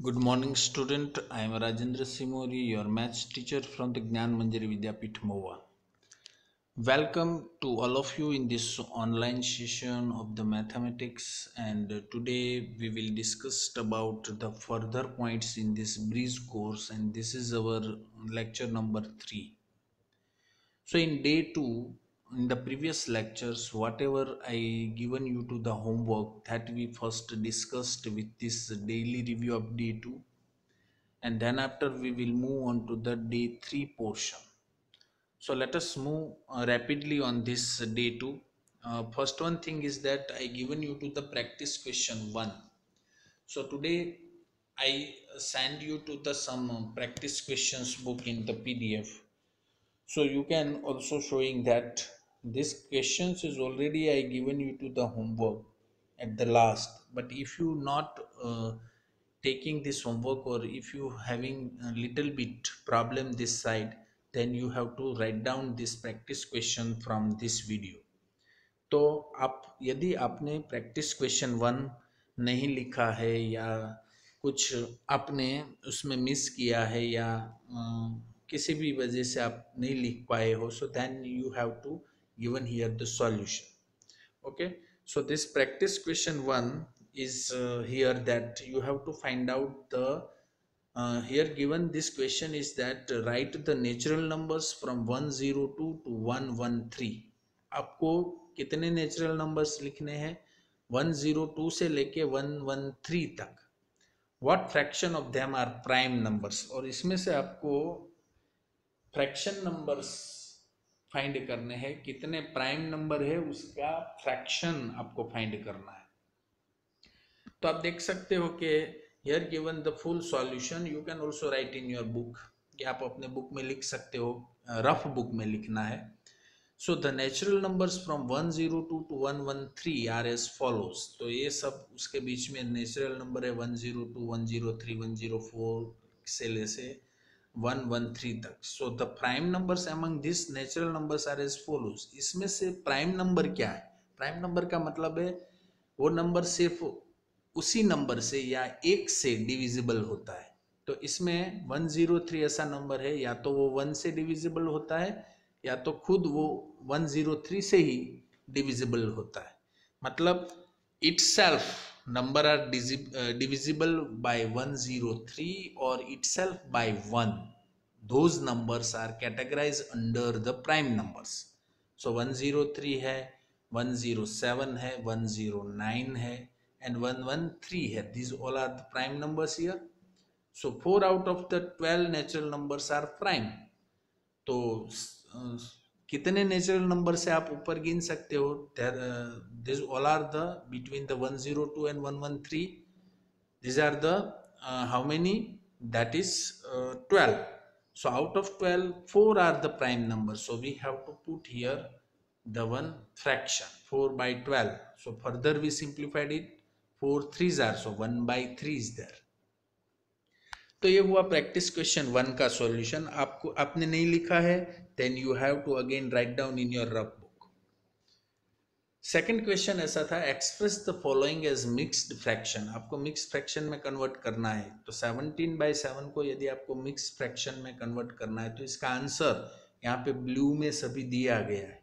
Good morning, student. I am Rajendra Simori, your maths teacher from the Gnan Manjari Vidyapith Moa. Welcome to all of you in this online session of the mathematics, and today we will discuss about the further points in this breeze course, and this is our lecture number 3. So in day 2, in the previous lectures, whatever I given you to the homework that we first discussed with this daily review of day 2, and then after we will move on to the day 3 portion. So let us move rapidly on this day 2. First one thing is that I given you to the practice question 1. So today I send you to the some practice questions book in the PDF. So you can also showing that this questions is already I given you to the homework at the last, but if you not taking this homework, or if you having a little bit problem this side, then you have to write down this practice question from this video. तो आप यदि आपने practice question 1 नहीं लिखा है या कुछ आपने उसमें मिस किया है या किसी भी वजह से आप नहीं लिख पाए हो, so then you have to given here the solution. Okay, so this practice question 1 is here that you have to find out the here given this question is that write the natural numbers from 102 to 113. आपको कितने natural numbers लिखने हैं 102 से लेके 113 तक. What fraction of them are prime numbers, और इसमें से आपको फ्रैक्शन नंबर्स फाइंड करने हैं. कितने प्राइम नंबर है उसका फ्रैक्शन आपको फाइंड करना है. तो आप देख सकते हो कि here given the full solution. You can also right in your book, कि आप अपने बुक में लिख सकते हो, रफ बुक में लिखना है. So the natural numbers from 102 to 113 are as follows. तो ये सब उसके बीच में नेचुरल नंबर है 102, 103, 104 से ले से 113 तक. So the prime numbers among this natural numbers are as follows. इसमें से प्राइम नंबर क्या है? प्राइम नंबर का मतलब है वो नंबर सिर्फ उसी नंबर से या एक से डिविजिबल होता है. तो इसमें 103 ऐसा नंबर है, या तो वो 1 से डिविजिबल होता है या तो खुद वो 103 से ही डिविजिबल होता है. मतलब itself number are divisible by 103 or itself by 1. Those numbers are categorized under the prime numbers. So 103 है, 107 है, 109 है, and 113 है. These all are the prime numbers here. So 4 out of the 12 natural numbers are prime. तो कितने natural number से आप ऊपर गिन सकते हो? This all are the between the 102 and 113. This are the how many? That is 12. So out of 12, 4 are the prime numbers. So we have to put here the one fraction 4 by 12. So further we simplified it. 4 3s are, so 1 by 3 is there. तो ये हुआ practice question 1 का solution. आपको आपने नहीं लिखा है, then you have to again write down in your rough book. Second question ऐसा था, express the following as mixed fraction. आपको मिक्स्ड फ्रैक्शन में कन्वर्ट करना है. तो 17/7 को यदि आपको मिक्स्ड फ्रैक्शन में कन्वर्ट करना है, तो इसका आंसर यहाँ पे ब्लू में सभी दिया गया है.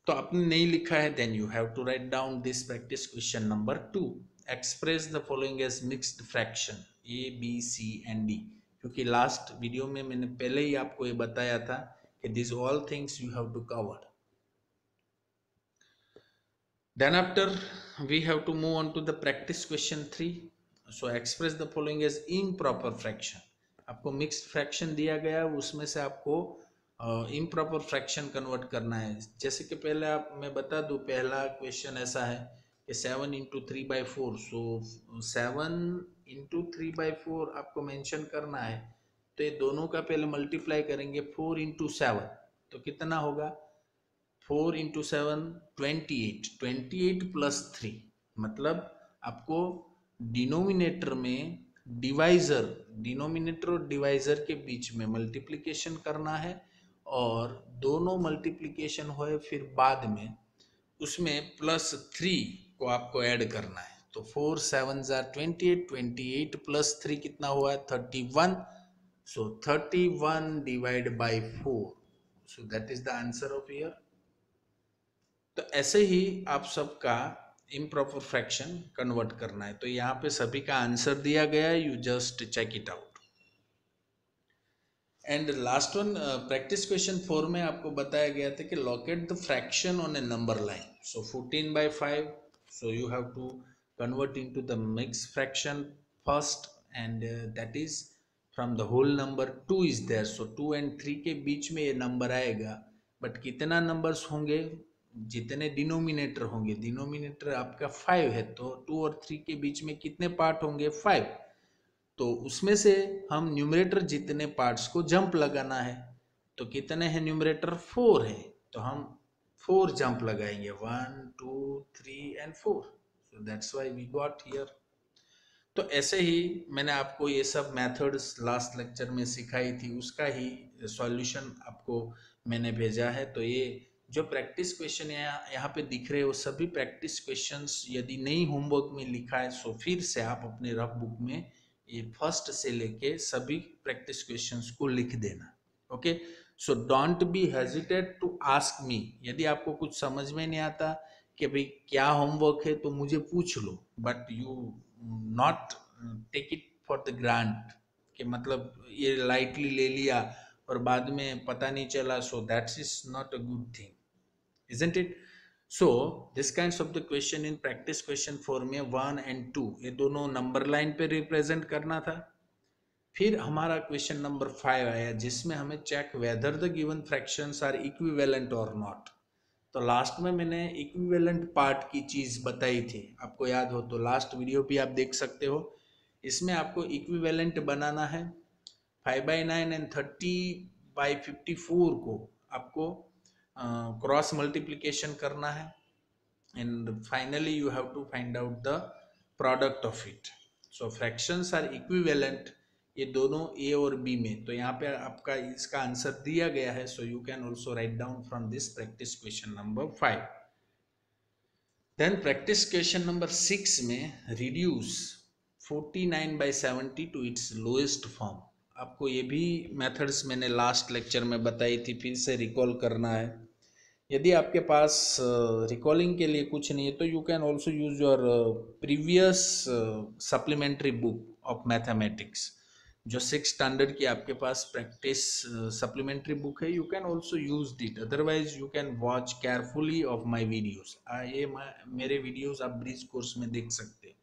तो आपने नहीं लिखा है, then you have to write down this practice question number 2. Express the following as mixed fraction A, B, C and D. क्योंकि लास्ट वीडियो में मैंने पहले ही आपको ये बताया था कि this all things you have to cover. Then after we have to move on to the practice question 3. So express the following as improper fraction. आपको मिक्स्ड फ्रैक्शन दिया गया, उसमें से आपको इम्प्रॉपर फ्रैक्शन कन्वर्ट करना है. जैसे कि पहले आप मैं बता दूं, पहला क्वेश्चन ऐसा है कि 7 इंटू 3/4. सो 7 इंटू 3/4 आपको मेंशन करना है. तो ये दोनों का पहले मल्टीप्लाई करेंगे. 4 इंटू 7 तो कितना होगा? 4 इंटू 7 28. 28 प्लस 3 मतलब आपको डिनोमिनेटर में डिनोमिनेटर और डिवाइजर के बीच में मल्टीप्लिकेशन करना है, और दोनों मल्टीप्लिकेशन होए फिर बाद में उसमें +3 को आपको ऐड करना है. तो 4 7 28, 28 प्लस 3 कितना हुआ है 31. सो 31 divide by 4. So that is the answer of year. तो ऐसे ही आप सबका इम्प्रॉपर फ्रैक्शन कन्वर्ट करना है. तो यहाँ पे सभी का आंसर दिया गया है, you just check it out. And last one practice question 4 में आपको बताया गया था कि locate the fraction on a number line. So 14/5. So you have to convert into the mixed fraction first, and that is from the whole number 2 is there. So 2 and 3 के बीच में ये number आएगा, बट कितना numbers होंगे, जितने denominator होंगे, denominator आपका 5 है, तो 2 और 3 के बीच में कितने पार्ट होंगे 5. तो उसमें से हम न्यूमरेटर जितने पार्ट्स को जंप लगाना है. तो कितने हैं न्यूमरेटर 4 है, तो हम 4 जंप लगाएंगे 1 2 3 and 4. So that's why we got here. तो ऐसे ही मैंने आपको ये सब मेथड्स लास्ट लेक्चर में सिखाई थी, उसका ही सॉल्यूशन आपको मैंने भेजा है. तो ये जो प्रैक्टिस क्वेश्चन यहाँ पे दिख रहे हैं वो सभी प्रैक्टिस क्वेश्चंस यदि नहीं होमवर्क में लिखा है सो फिर से आप अपने रफ बुक में ये फर्स्ट से लेके सभी प्रैक्टिस क्वेश्चंस को लिख देना. Okay, so don't be hesitate to ask me. यदि आपको कुछ समझ में नहीं आता कि भाई क्या होमवर्क है तो मुझे पूछ लो, but you not take it for the grant कि मतलब ये लाइटली ले लिया और बाद में पता नहीं चला. So that's is not a good thing, isn't it. So this kinds of the question in practice question 4 में 1 and 2 ये दोनों नंबर लाइन पे रिप्रेजेंट करना था. फिर हमारा क्वेश्चन नंबर 5 आया जिसमें हमें check whether the given fractions are equivalent और नॉट. तो लास्ट में मैंने इक्विवेलेंट पार्ट की चीज बताई थी, आपको याद हो तो लास्ट वीडियो भी आप देख सकते हो. इसमें आपको इक्विवेलेंट बनाना है. 5/9 एंड 30/54 को आपको क्रॉस मल्टीप्लिकेशन करना है, and finally you have to find out the product of it. So fractions are equivalent ये दोनों ए और बी में. तो यहाँ पे आपका इसका आंसर दिया गया है. So you can also write down from this practice question number 5. Then practice question number 6 में reduce 49/70 to its lowest form. आपको ये भी मेथड्स मैंने लास्ट लेक्चर में बताई थी, फिर से रिकॉल करना है. यदि आपके पास रिकॉलिंग के लिए कुछ नहीं है तो you can also use your previous supplementary book of mathematics. जो 6 स्टैंडर्ड की आपके पास प्रैक्टिस सप्लीमेंट्री बुक है, you can also use it. Otherwise you can watch carefully of my videos. ये मेरे वीडियोज आप ब्रिज कोर्स में देख सकते हो.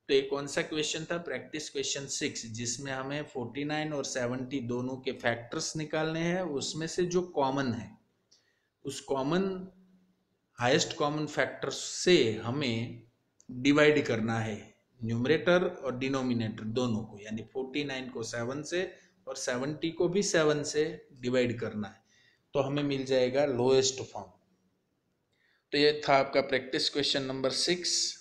तो ये कौन सा क्वेश्चन था, प्रैक्टिस क्वेश्चन 6, जिसमें हमें 49 और 70 दोनों के फैक्टर्स निकालने हैं. उसमें से जो कॉमन है उस कॉमन हाईएस्ट कॉमन फैक्टर से हमें डिवाइड करना है न्यूमरेटर और डिनोमिनेटर दोनों को, यानी 49 को 7 से और 70 को भी 7 से डिवाइड करना है. तो हमें मिल जाएगा लोएस्ट फॉर्म. तो ये था आपका practice question number 6.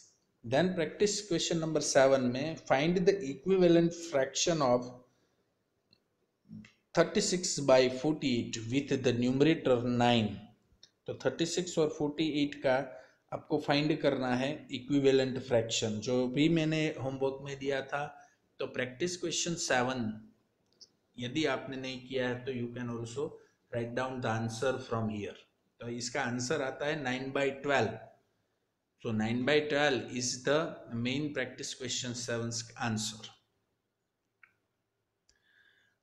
Then practice question number 7 में find the equivalent fraction of 36/48 with the numerator 9. तो 36 और 48 का आपको फाइंड करना है इक्विवेलेंट फ्रैक्शन, जो भी मैंने होमवर्क में दिया था. तो प्रैक्टिस क्वेश्चन 7 यदि आपने नहीं किया है तो you can also write down the answer from here. तो इसका आंसर आता है 9/12. सो 9/12 is the main practice question 7 answer.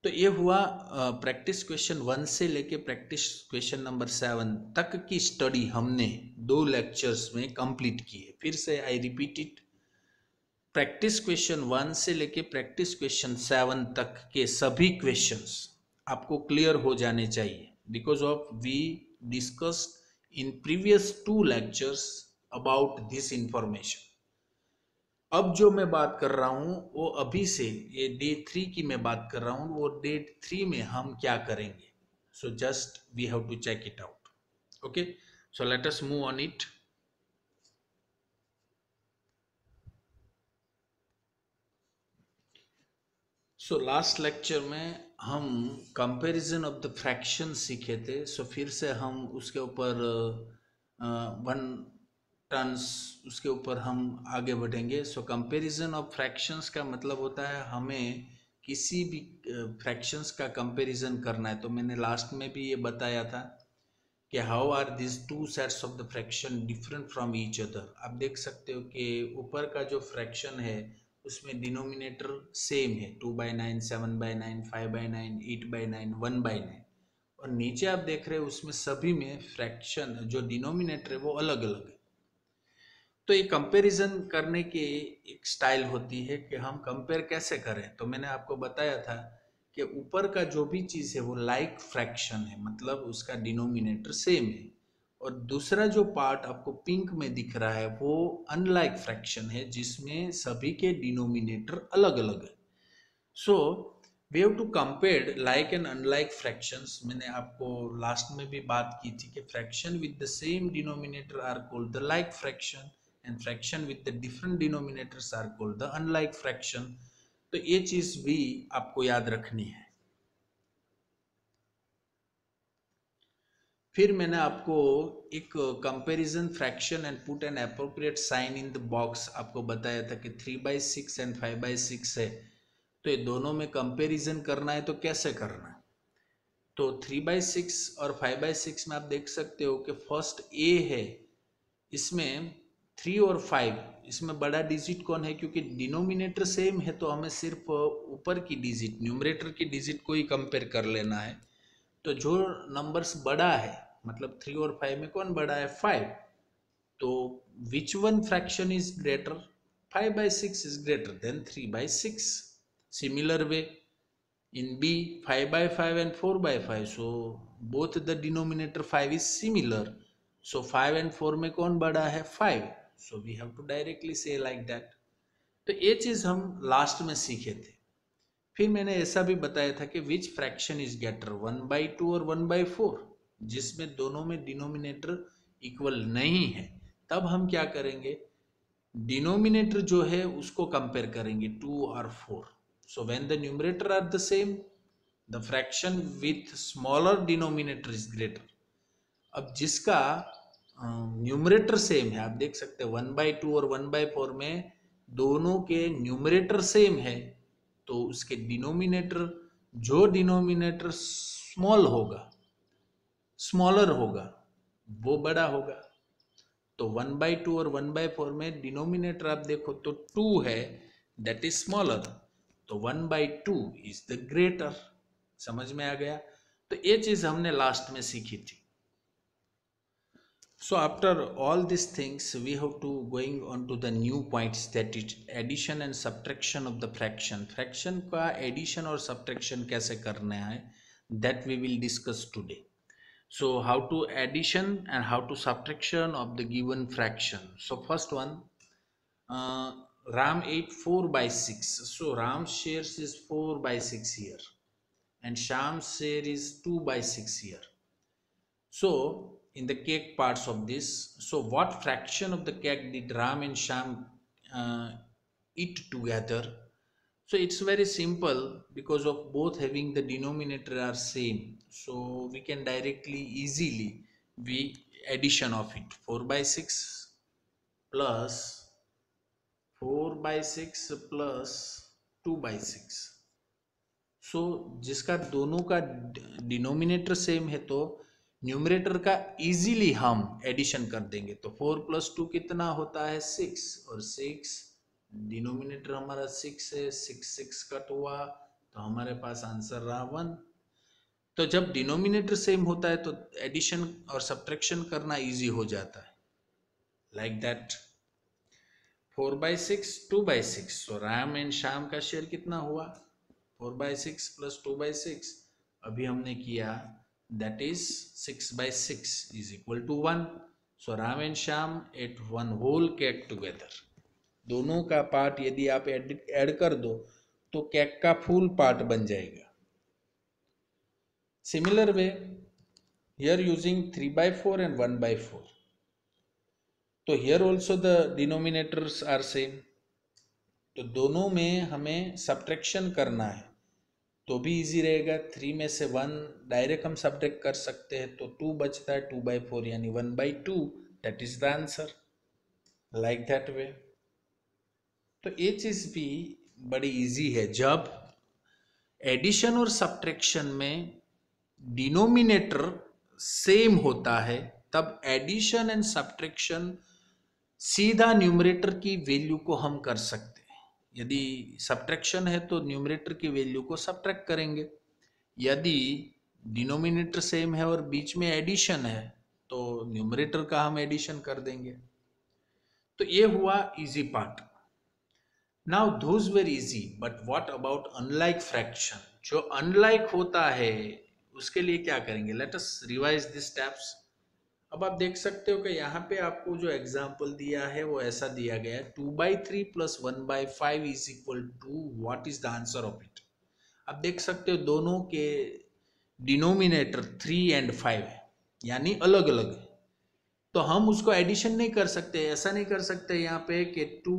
तो ये हुआ प्रैक्टिस क्वेश्चन 1 से लेके प्रैक्टिस क्वेश्चन नंबर 7 तक की स्टडी हमने 2 लेक्चर्स में कंप्लीट की है. फिर से I repeat it, practice question 1 से लेके प्रैक्टिस क्वेश्चन 7 तक के सभी क्वेश्चंस आपको क्लियर हो जाने चाहिए, because of we discussed in previous 2 lectures about this information. अब जो मैं बात कर रहा हूं वो अभी से ये डे 3 की मैं बात कर रहा हूं, वो डे 3 में हम क्या करेंगे. So just we have to check it out. Okay, so let us move on it. So last lecture में हम कंपैरिजन ऑफ द फ्रैक्शन सीखे थे. सो फिर से हम उसके ऊपर 1 टर्म्स उसके ऊपर हम आगे बढ़ेंगे। सो कंपैरिजन ऑफ फ्रैक्शंस का मतलब होता है हमें किसी भी फ्रैक्शंस का कंपैरिजन करना है। तो मैंने लास्ट में भी ये बताया था कि how are this two sets of the fraction different from each other. आप देख सकते हो कि ऊपर का जो फ्रैक्शन है उसमें डिनोमिनेटर सेम है, 2/9, 7/9, 5/9, 8/9, 1/9, और नीचे आप देख रहे हो उसमें सभी में फ्रैक्शन जो डिनोमिनेटर है वो अलग अलग है। तो ये कंपैरिजन करने की एक स्टाइल होती है कि हम कंपेयर कैसे करें। तो मैंने आपको बताया था कि ऊपर का जो भी चीज़ है वो लाइक फ्रैक्शन है, मतलब उसका डिनोमिनेटर सेम है, और दूसरा जो पार्ट आपको पिंक में दिख रहा है वो अनलाइक फ्रैक्शन है जिसमें सभी के डिनोमिनेटर अलग अलग है। So we have to compare like and unlike fractions. मैंने आपको लास्ट में भी बात की थी कि fraction with the same denominator are called the like fraction and fraction with the different denominators are called the unlike fraction. तो ये चीज भी आपको याद रखनी है। फिर मैंने आपको एक comparison fraction and put an appropriate sign in the box आपको बताया था कि 3/6 एंड 5/6 है, तो ये दोनों में कंपैरिजन करना है तो कैसे करना है। तो 3/6 और 5/6 में आप देख सकते हो कि फर्स्ट ए है, इसमें 3 और 5, इसमें बड़ा डिजिट कौन है, क्योंकि डिनोमिनेटर सेम है तो हमें सिर्फ ऊपर की डिजिट न्यूमरेटर की डिजिट को ही कंपेयर कर लेना है। तो जो नंबर्स बड़ा है, मतलब 3 और 5 में कौन बड़ा है, 5, तो which one fraction is greater, 5/6 is greater than 3/6। Similar way in B, 5/5 and 4/5, so both the denominator 5 is similar, so 5 and 4 में कौन बड़ा है, 5, so we have to directly say like that। तो ये चीज हम लास्ट में सीखे थे। फिर मैंने ऐसा भी बताया था कि विच फ्रैक्शन इज ग्रेटर, 1/2 और 1/4, जिसमें दोनों में डिनोमिनेटर इक्वल नहीं है। तब हम क्या करेंगे, डिनोमिनेटर जो है उसको कंपेयर करेंगे 2 और 4। So when the numerator are the same, the fraction with smaller denominator is greater। अब जिसका न्यूमरेटर सेम है, आप देख सकते हैं 1/2 और 1/4 में दोनों के न्यूमरेटर सेम है, तो उसके डिनोमिनेटर, जो डिनोमिनेटर स्मॉलर होगा वो बड़ा होगा। तो 1/2 और 1/4 में डिनोमिनेटर आप देखो तो 2 है, दैट इज स्मॉलर, तो 1/2 इज द ग्रेटर। समझ में आ गया। तो ये चीज हमने लास्ट में सीखी थी। So after all this things we have to going on to the new points, that is addition and subtraction of the fraction. Fraction का एडिशन और सब्ट्रैक्शन कैसे करना है, that we will discuss today. So how to addition and how to subtraction of the given fraction. So first one, Ram ate 4/6. So Ram's shares is 4/6 here, and Sham's share is 2/6 here. So in the cake parts of this, so what fraction of the cake did Ram and Sham eat together? So it's very simple, because of both having the denominator are same, so we can directly easily we addition of it, 4/6 plus 4/6 plus 2/6। सो जिसका दोनों का denominator same है तो numerator का easily हम addition कर देंगे। तो 4 + 2 कितना होता है, 6, और 6 डिनोमिनेटर हमारा 6 है, 6 कट हुआ तो हमारे पास आंसर रहा 1। तो जब डिनोमिनेटर सेम होता है तो एडिशन और सब्ट्रैक्शन करना इजी हो जाता है, like that. 4/6 2/6, so Ram and Shyam का शेयर कितना हुआ, 4/6 plus 2/6, अभी हमने किया, that is 6/6 is equal to 1। So Ram and Shyam ate one whole cake together। दोनों का पार्ट यदि आप ऐड कर दो तो केक का फुल पार्ट बन जाएगा। Similar way here using 3/4 and 1/4, तो here also the denominators are same, तो दोनों में हमें सब्ट्रैक्शन करना है तो भी इजी रहेगा। 3 में से 1 डायरेक्ट हम सब्ट्रैक्ट कर सकते हैं, तो 2 बचता है 2/4 यानी 1/2, that is the answer. Like that way. तो ये चीज भी बड़ी इजी है। जब एडिशन और सब्ट्रैक्शन में डिनोमिनेटर सेम होता है तब एडिशन एंड सब्ट्रैक्शन सीधा न्यूमरेटर की वैल्यू को हम कर सकते हैं। यदि सब्ट्रैक्शन है तो न्यूमरेटर की वैल्यू को सब्ट्रैक्ट करेंगे, यदि डिनोमिनेटर सेम है और बीच में एडिशन है तो न्यूमरेटर का हम एडिशन कर देंगे। तो ये हुआ easy part. Now those were easy, but what about unlike fraction? जो अनलाइक होता है उसके लिए क्या करेंगे? Let us revise this steps. अब आप देख सकते हो कि यहाँ पे आपको जो एग्जाम्पल दिया है वो ऐसा दिया गया है, 2/3 + 1/5 is equal to what is the answer of it. आप देख सकते हो दोनों के डिनोमिनेटर 3 एंड 5 है, यानी अलग अलग है। तो हम उसको एडिशन नहीं कर सकते, ऐसा नहीं कर सकते यहाँ पे कि 2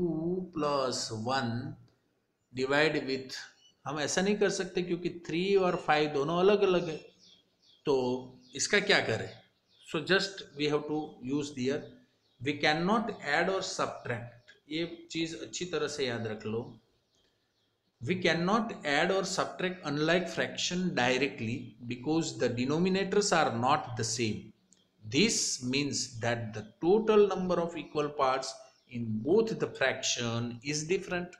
+ 1 डिवाइड विथ, हम ऐसा नहीं कर सकते क्योंकि 3 और 5 दोनों अलग अलग है। तो इसका क्या करें? So just we have to use there, we can not add और सब्ट्रैक्ट। ये चीज अच्छी तरह से याद रख लो। We cannot add or subtract unlike fraction directly because the denominators are not the same. This means that the total number of equal parts in both the fraction is different.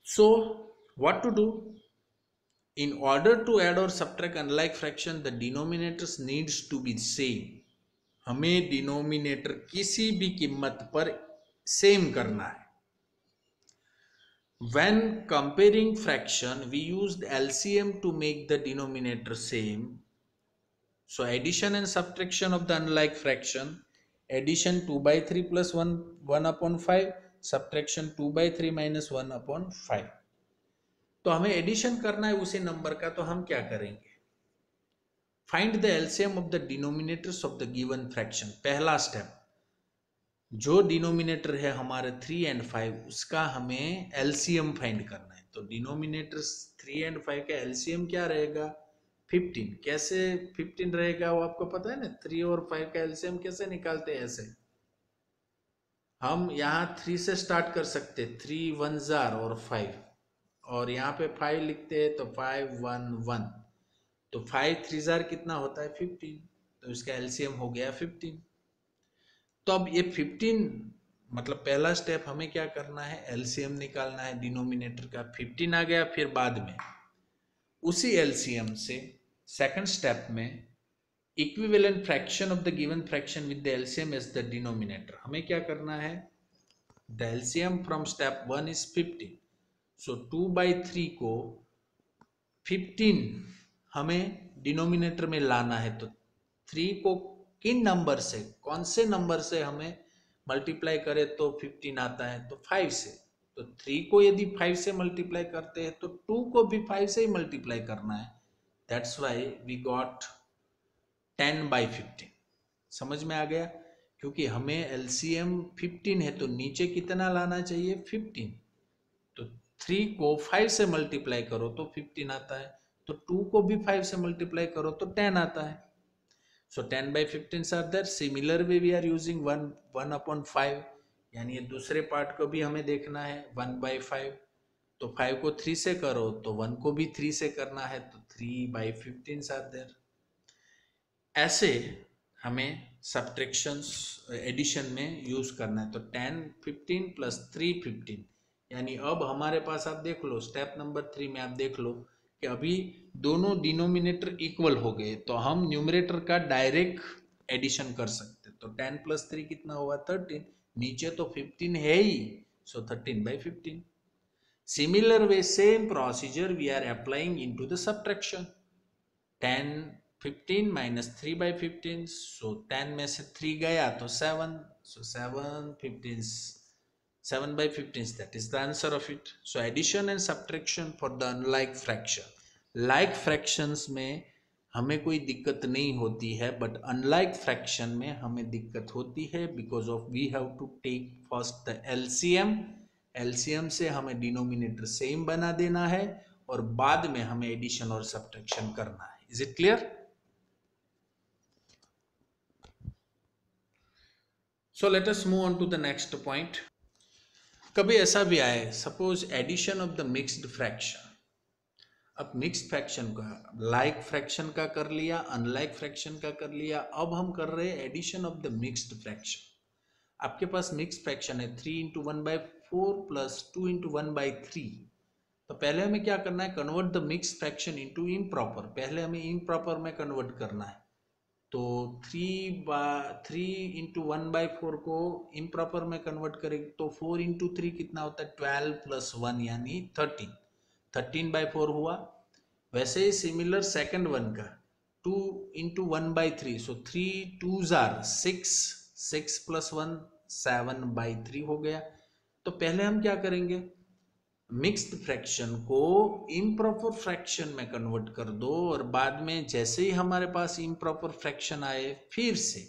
So what to do? In order to add or subtract unlike fraction, the denominators needs to be same. हमें denominator किसी भी कीमत पर same करना है। When comparing fraction, we used LCM to make the denominator same. So addition and subtraction of the unlike fraction, addition 2/3 + 1/5, subtraction 2/3 - 1/5। तो हमें addition करना है उसी नंबर का, तो हम क्या करेंगे? Find the LCM of the denominators of the given fraction. पहला स्टेप, जो डिनोमिनेटर है हमारे 3 एंड 5 उसका हमें एलसीएम फाइंड करना है। तो डिनोमिनेटर्स 3 एंड 5 का एलसीएम क्या रहेगा? 15। कैसे 15 रहेगा वो आपको पता है ना? 3 और 5 का एलसीएम कैसे निकालते हैं? ऐसे हम यहाँ 3 से स्टार्ट कर सकते, 3 1 जार और 5, और यहाँ पे 5 लिखते हैं तो 5 1 1, तो 5 3 जार कितना होता है? 15। तो इसका एलसीएम हो गया 15। तो अब ये 15, मतलब पहला स्टेप हमें क्या करना है? एलसीएम निकालना है डिनोमिनेटर का। 15 आ गया, फिर बाद में उसी एलसीएम से सेकंड स्टेप में equivalent fraction of the given fraction with the LCM as the denominator. हमें क्या करना है? The LCM from step 1 is 15। So 2/3 को 15 हमें डिनोमिनेटर में लाना है। तो 3 को किन नंबर से, कौन से नंबर से हमें मल्टीप्लाई करें तो 15 आता है? तो 5 से। तो 3 को यदि 5 से मल्टीप्लाई करते हैं तो 2 को भी 5 से ही मल्टीप्लाई करना है। That's why we got 10/15। समझ में आ गया? क्योंकि हमें एलसीएम 15 है तो नीचे कितना लाना चाहिए? 15। तो 3 को 5 से मल्टीप्लाई करो तो 15 आता है, तो 2 को भी 5 से मल्टीप्लाई करो तो 10 आता है। So 10/15 are there. Similar way we are using 1/5, यानी ये दूसरे पार्ट को भी हमें देखना है 1/5। तो 5 को 3 से करो तो 1 को भी 3 से करना है, तो 3/15 are there। ऐसे हमें सब्ट्रैक्शंस एडिशन में यूज करना है। तो 10 15 + 3 15, यानी अब हमारे पास, आप देख लो स्टेप नंबर 3 में, आप देख लो कि अभी दोनों डिनोमिनेटर इक्वल हो गए, तो हम न्यूमरेटर का डायरेक्ट एडिशन कर सकते। तो 10 + 3 कितना हुआ? 13। नीचे तो 15 है ही, so 13/15। Similar way same procedure we are applying into the subtraction. 15 - 3/15, so 10 में से 3 गया तो 7, so 7/15, that is the answer of it. So addition and subtraction for the unlike fraction. Like fractions में हमें कोई दिक्कत नहीं होती है, बट अनलाइक फ्रैक्शन में हमें दिक्कत होती है, because of we have to take first the LCM. LCM से हमें डिनोमिनेटर सेम बना देना है और बाद में हमें एडिशन और सब्ट्रैक्शन करना है। Is it clear? So let us move on to the next point. कभी ऐसा भी आए, suppose addition of the mixed fraction. अब मिक्स्ड फ्रैक्शन का लाइक फ्रैक्शन का कर लिया, अनलाइक फ्रैक्शन का कर लिया, अब हम कर रहे हैं addition of the mixed fraction. आपके पास मिक्स्ड फ्रैक्शन है 3 × 1/4 प्लस 2 × 1/3। तो पहले हमें क्या करना है, convert the mixed fraction into improper. पहले हमें इम्प्रॉपर में कन्वर्ट करना है। तो 3 × 1/4 को इम्प्रॉपर में कन्वर्ट करेंगे तो 4 × 3 कितना होता है, 12 + 1 यानी 13। 13/4 हुआ। वैसे ही सिमिलर सेकंड वन का 2 × 1/3, सो 3 2s are 6, 6 + 1 7/3 हो गया। तो पहले हम क्या करेंगे, मिक्स्ड फ्रैक्शन को इम्प्रॉपर फ्रैक्शन में कन्वर्ट कर दो, और बाद में जैसे ही हमारे पास इम्प्रॉपर फ्रैक्शन आए, फिर से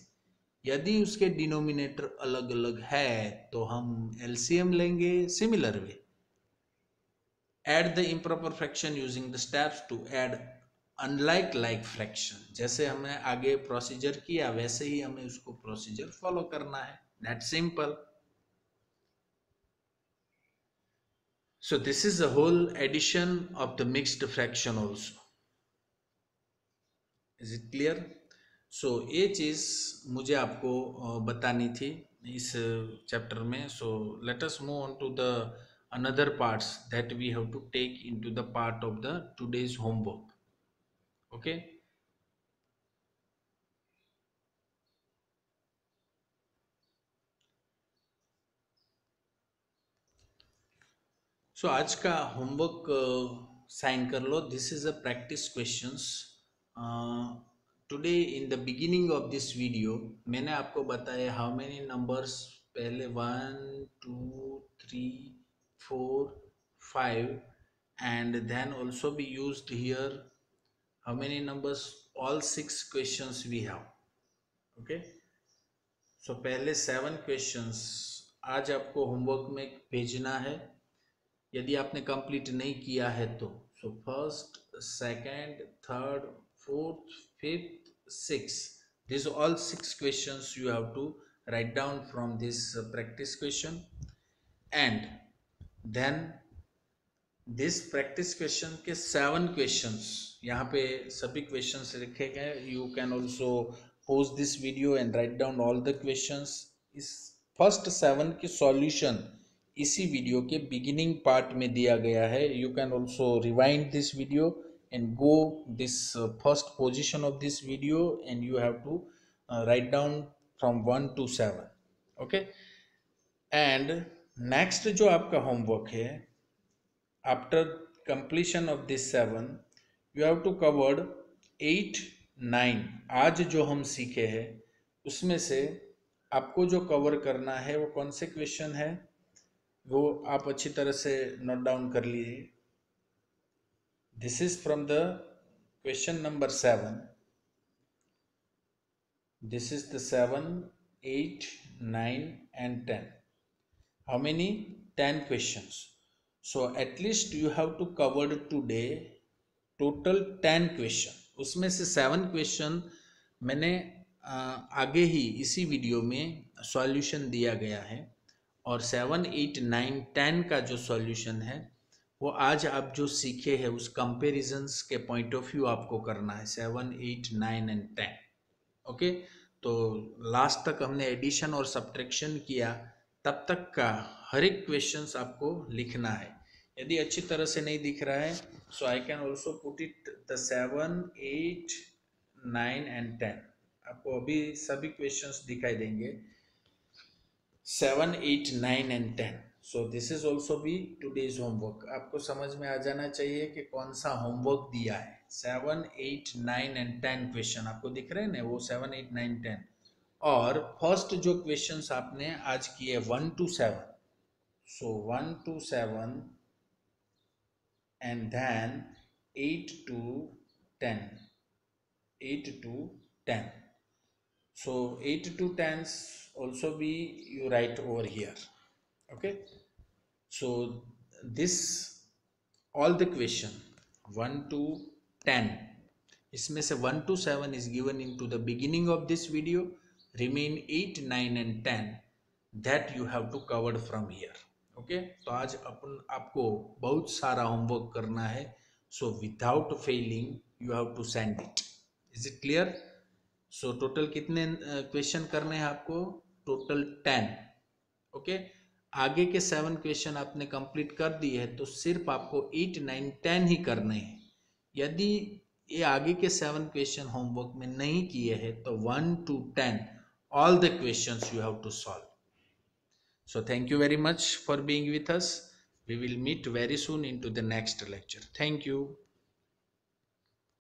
यदि उसके डिनोमिनेटर अलग अलग है तो हम एलसीएम लेंगे। Similar way add the improper fraction using the steps to add unlike like fraction। जैसे हमने आगे प्रोसीजर किया वैसे ही हमें उसको प्रोसीजर फॉलो करना है। That's simple। So this is the whole addition of the mixed fraction also। Is it clear? So ये चीज मुझे आपको बतानी थी इस चैप्टर में। So let us move on to the another parts that we have to take into the part of the today's homework। Okay। सो आज का होमवर्क साइन कर लो। This is a practice questions. Today in the beginning of this video मैंने आपको बताया how many numbers, पहले 1 2 3 4 5 and then also be used here how many numbers, all 6 questions we have. Okay. So पहले 7 questions आज आपको homework में भेजना है। यदि आपने कंप्लीट नहीं किया है तो so first second third fourth fifth six, this all 6 questions you have to write down from this practice question. And then this practice question के 7 क्वेश्चंस यहाँ पे सभी क्वेश्चंस लिखे गए। You can also post this video and write down all the questions. इस first 7 के solution इसी video के बिगिनिंग पार्ट में दिया गया है। You can also rewind this video and go this first position of this video and you have to write down from 1 to 7। Okay. And next जो आपका होमवर्क है, after completion of this 7 you have to covered 8 9। आज जो हम सीखे हैं उसमें से आपको जो कवर करना है वो कौन से क्वेश्चन है वो आप अच्छी तरह से नोट डाउन कर लीजिए। This is from the question number 7। This is the 7 8 9 and 10। How many, 10 questions। So at least you have to covered today total 10 question. उसमें से 7 क्वेश्चन मैंने आगे ही इसी वीडियो में सॉल्यूशन दिया गया है, और 7 8 9 10 का जो सॉल्यूशन है वो आज आप जो सीखे हैं उस कंपेरिजन्स के पॉइंट ऑफ व्यू आपको करना है 7 8 9 and 10। ओके। तो लास्ट तक हमने एडिशन और सब्ट्रैक्शन किया, तब तक का हर एक क्वेश्चंस आपको लिखना है। यदि अच्छी तरह से नहीं दिख रहा है so I can also put it the 7 8 9 and 10। आपको अभी सभी क्वेश्चंस दिखाई देंगे 7 8 9 and 10। So this is also be today's homework. आपको समझ में आ जाना चाहिए कि कौन सा होमवर्क दिया है। 7 8 9 and 10 क्वेश्चन आपको दिख रहे हैं ना, वो 7 8 9 10। और फर्स्ट जो क्वेश्चंस आपने आज किए 1 to 7, so 1 to 7 and then 8 to 10, 8 to 10। So 8 to 10 also be you write over here। Okay। So this all the question 1 to 10, इसमें से 1 to 7 is given into the beginning of this video। remain 8, 9 and 10 that you have to cover from here. Okay तो आज आपको बहुत सारा homework करना है, so without failing you have to send it. Is it clear? सो total कितने question करने हैं आपको? टोटल 10. ओके आगे के 7 क्वेश्चन आपने कंप्लीट कर दिए हैं, तो सिर्फ आपको 8, 9, 10 ही करने हैं. यदि ये आगे के 7 क्वेश्चन होमवर्क में नहीं किए हैं तो 1 to 10 all the questions you have to solve. So thank you very much for being with us. We will meet very soon into the next lecture. Thank you.